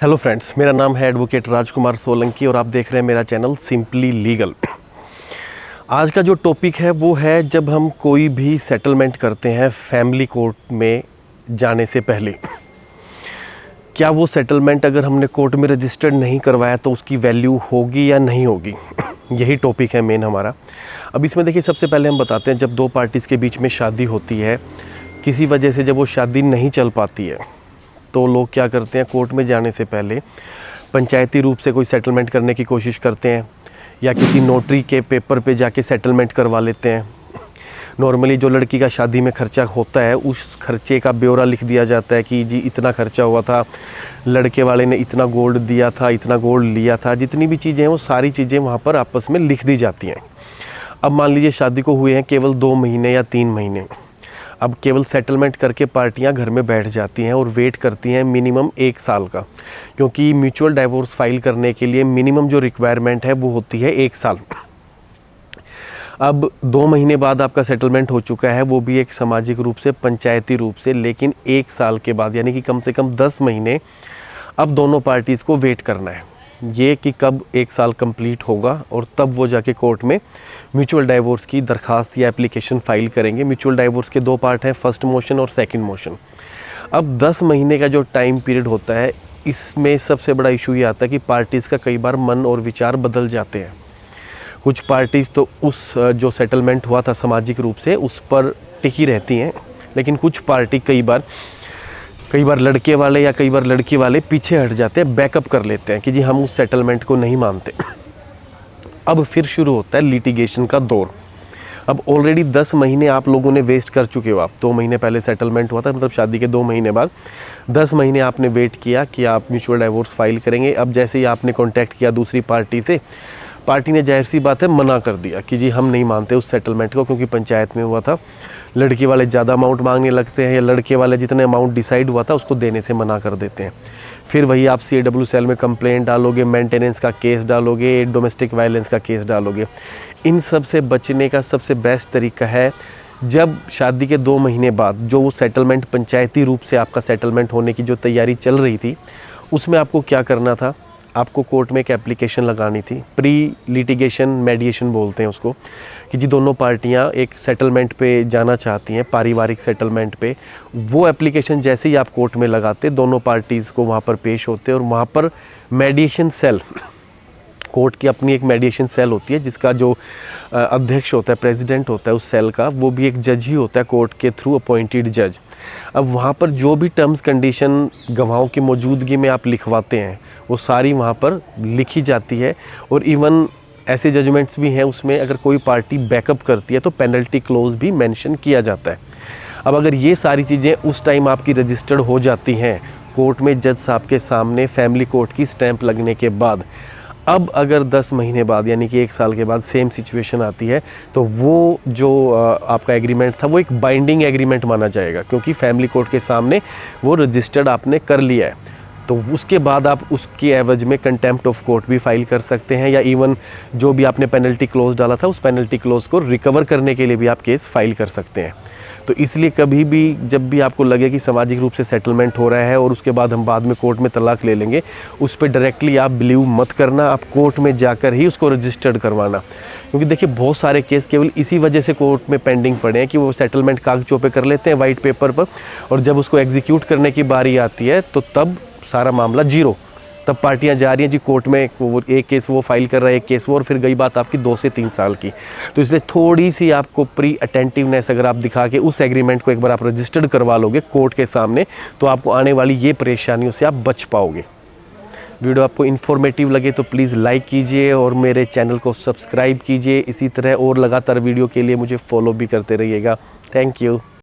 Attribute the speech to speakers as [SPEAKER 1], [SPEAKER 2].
[SPEAKER 1] Hello friends, मेरा नाम है एडवोकेट राजकुमार सोलंकी और आप देख रहे हैं मेरा चैनल सिंपली लीगल। आज का जो टॉपिक है वो है जब हम कोई भी सेटलमेंट करते हैं फैमिली कोर्ट में जाने से पहले, क्या वो सेटलमेंट अगर हमने कोर्ट में रजिस्टर्ड नहीं करवाया तो उसकी वैल्यू होगी या नहीं होगी। यही टॉपिक है मेन हमारा। अब इसमें देखिए, सबसे पहले हम बताते हैं जब दो पार्टीज़ के बीच में शादी होती है, किसी वजह से जब वो शादी नहीं चल पाती है तो लोग क्या करते हैं, कोर्ट में जाने से पहले पंचायती रूप से कोई सेटलमेंट करने की कोशिश करते हैं या किसी नोटरी के पेपर पे जाके सेटलमेंट करवा लेते हैं। नॉर्मली जो लड़की का शादी में खर्चा होता है उस खर्चे का ब्यौरा लिख दिया जाता है कि जी इतना खर्चा हुआ था, लड़के वाले ने इतना गोल्ड दिया था, इतना गोल्ड लिया था, जितनी भी चीज़ें हैं वो सारी चीज़ें वहाँ पर आपस में लिख दी जाती हैं। अब मान लीजिए शादी को हुए हैं केवल 2 महीने या 3 महीने, अब केवल सेटलमेंट करके पार्टियां घर में बैठ जाती हैं और वेट करती हैं मिनिमम 1 साल का, क्योंकि म्यूचुअल डाइवोर्स फाइल करने के लिए मिनिमम जो रिक्वायरमेंट है वो होती है 1 साल। अब 2 महीने बाद आपका सेटलमेंट हो चुका है, वो भी एक सामाजिक रूप से, पंचायती रूप से, लेकिन 1 साल के बाद यानी कि कम से कम 10 महीने अब दोनों पार्टीज़ को वेट करना है ये कि कब 1 साल कंप्लीट होगा और तब वो जाके कोर्ट में म्यूचुअल डाइवोर्स की दरखास्त या एप्लीकेशन फ़ाइल करेंगे। म्यूचुअल डाइवोर्स के 2 पार्ट हैं, फर्स्ट मोशन और सेकंड मोशन। अब 10 महीने का जो टाइम पीरियड होता है, इसमें सबसे बड़ा इशू ये आता है कि पार्टीज़ का कई बार मन और विचार बदल जाते हैं। कुछ पार्टीज़ तो उस जो सेटलमेंट हुआ था सामाजिक रूप से उस पर टिकी रहती हैं, लेकिन कुछ पार्टी कई बार लड़के वाले या कई बार लड़की वाले पीछे हट जाते हैं, बैकअप कर लेते हैं कि जी हम उस सेटलमेंट को नहीं मानते। अब फिर शुरू होता है लिटिगेशन का दौर। अब ऑलरेडी 10 महीने आप लोगों ने वेस्ट कर चुके हो। आप 2 महीने पहले सेटलमेंट हुआ था, मतलब शादी के 2 महीने बाद 10 महीने आपने वेट किया कि आप म्यूचुअल डाइवोर्स फाइल करेंगे। अब जैसे ही आपने कॉन्टैक्ट किया दूसरी पार्टी से, पार्टी ने जाहिर सी बात है मना कर दिया कि जी हम नहीं मानते उस सेटलमेंट को, क्योंकि पंचायत में हुआ था, लड़की वाले ज़्यादा अमाउंट मांगने लगते हैं या लड़के वाले जितने अमाउंट डिसाइड हुआ था उसको देने से मना कर देते हैं। फिर वही आप CAW सेल में कंप्लेंट डालोगे, मेंटेनेंस का केस डालोगे, डोमेस्टिक वायलेंस का केस डालोगे। इन सब से बचने का सबसे बेस्ट तरीका है, जब शादी के 2 महीने बाद जो वो सेटलमेंट पंचायती रूप से आपका सेटलमेंट होने की जो तैयारी चल रही थी, उसमें आपको क्या करना था, आपको कोर्ट में एक एप्लीकेशन लगानी थी, प्री लिटिगेशन मेडिएशन बोलते हैं उसको, कि जी दोनों पार्टियां एक सेटलमेंट पे जाना चाहती हैं, पारिवारिक सेटलमेंट पे। वो एप्लीकेशन जैसे ही आप कोर्ट में लगाते, दोनों पार्टीज़ को वहाँ पर पेश होते और वहाँ पर मेडिएशन सेल, कोर्ट की अपनी एक मेडिएशन सेल होती है जिसका जो अध्यक्ष होता है, प्रेसिडेंट होता है उस सेल का, वो भी एक जज ही होता है, कोर्ट के थ्रू अपॉइंटेड जज। अब वहाँ पर जो भी टर्म्स कंडीशन गवाहों की मौजूदगी में आप लिखवाते हैं वो सारी वहाँ पर लिखी जाती है। और इवन ऐसे जजमेंट्स भी हैं उसमें अगर कोई पार्टी बैकअप करती है तो पेनल्टी क्लोज भी मेंशन किया जाता है। अब अगर ये सारी चीज़ें उस टाइम आपकी रजिस्टर्ड हो जाती हैं कोर्ट में जज साहब के सामने फैमिली कोर्ट की स्टैंप लगने के बाद, अब अगर 10 महीने बाद यानी कि 1 साल के बाद सेम सिचुएशन आती है तो वो जो आपका एग्रीमेंट था वो एक बाइंडिंग एग्रीमेंट माना जाएगा, क्योंकि फैमिली कोर्ट के सामने वो रजिस्टर्ड आपने कर लिया है। तो उसके बाद आप उसकी एवज में कंटेम्प्ट ऑफ कोर्ट भी फाइल कर सकते हैं, या इवन जो भी आपने पेनल्टी क्लोज डाला था उस पेनल्टी क्लोज को रिकवर करने के लिए भी आप केस फाइल कर सकते हैं। तो इसलिए कभी भी जब भी आपको लगे कि सामाजिक रूप से सेटलमेंट हो रहा है और उसके बाद हम बाद में कोर्ट में तलाक ले लेंगे, उस पर डायरेक्टली आप बिलीव मत करना, आप कोर्ट में जाकर ही उसको रजिस्टर्ड करवाना। क्योंकि देखिए बहुत सारे केस केवल इसी वजह से कोर्ट में पेंडिंग पड़े हैं कि वो सेटलमेंट कागजों पे कर लेते हैं वाइट पेपर पर, और जब उसको एग्जीक्यूट करने की बारी आती है तो तब सारा मामला जीरो। तब पार्टियां जा रही हैं जी कोर्ट में, वो एक केस वो फाइल कर रहा है, एक केस वो, और फिर गई बात आपकी 2 से 3 साल की। तो इसलिए थोड़ी सी आपको प्री अटेंटिवनेस अगर आप दिखा के उस एग्रीमेंट को एक बार आप रजिस्टर्ड करवा लोगे कोर्ट के सामने, तो आपको आने वाली ये परेशानियों से आप बच पाओगे। वीडियो आपको इन्फॉर्मेटिव लगे तो प्लीज़ लाइक कीजिए और मेरे चैनल को सब्सक्राइब कीजिए। इसी तरह और लगातार वीडियो के लिए मुझे फॉलो भी करते रहिएगा। Thank you.